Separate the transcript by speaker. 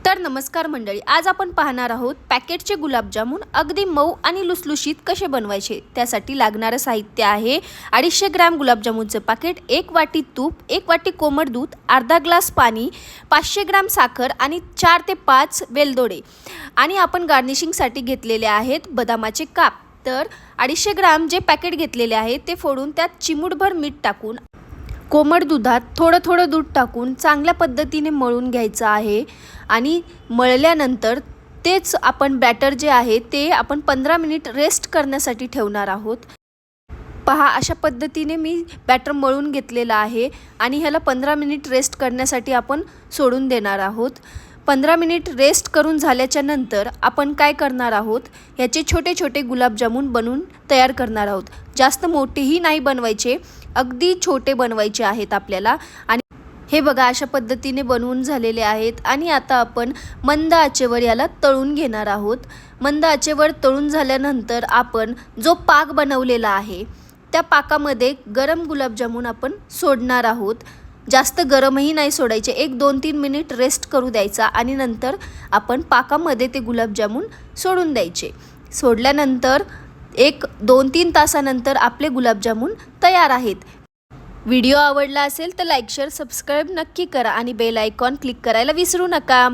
Speaker 1: तर नमस्कार मंडळी, आज आपण पाहणार आहोत पॅकेटचे गुलाबजामुन अगदी मऊ आणि लुसलुशीत कसे बनवायचे। त्यासाठी लागणारे साहित्य आहे 250 ग्रॅम गुलाबजामुनचे पॅकेट, 1 वाटी तूप, 1 वाटी कोमट दूध, अर्धा ग्लास पाणी, 500 ग्रॅम साखर आणि 4 ते 5 वेलदोडे। आणि आपण गार्निशिंगसाठी घेतलेले आहेत बदामाचे काप। तर 250 ग्रॅम जे पॅकेट घेतलेले आहे ते फोडून त्यात चिमूटभर मीठ टाकून कोमट दुधात थोडं दूध टाकून चांगल्या पद्धतीने मळून घ्यायचं आहे। आणि मळल्यानंतर तेच आपण बॅटर जे आहे ते आपण 15 मिनिट रेस्ट करण्यासाठी ठेवणार आहोत। पहा, अशा पद्धतीने मी बॅटर मळून घेतलेलं आहे आणि ह्याला 15 मिनिट रेस्ट करण्यासाठी आपण सोडून देणार आहोत। 15 मिनिट रेस्ट करून झाल्याच्या नंतर आपण काय करणार आहोत, ह्याचे छोटे छोटे गुलाबजामुन बनवून तयार करणार आहोत। जास्त मोठेही नाही बनवायचे, अगदी छोटे बनवायचे आहेत आपल्याला। आणि हे बघा, अशा पद्धतीने बनवून झालेले आहेत। आणि आता आपण मंद आचेवर याला तळून घेणार आहोत। मंद आचेवर तळून झाल्यानंतर आपण जो पाक बनवलेला आहे त्या पाकामध्ये गरम गुलाबजामुन आपण सोडणार आहोत। जास्त गरमही नाही सोडायचे, 1-2-3 मिनिट रेस्ट करू द्यायचा आणि नंतर आपण पाकामध्ये ते गुलाबजामुन सोडून द्यायचे। सोडल्यानंतर 1-2-3 तासानंतर आपले गुलाबजामुन तयार आहेत। व्हिडिओ आवडला असेल तर लाईक, शेअर, सबस्क्राईब नक्की करा आणि बेल आयकॉन क्लिक करायला विसरू नका।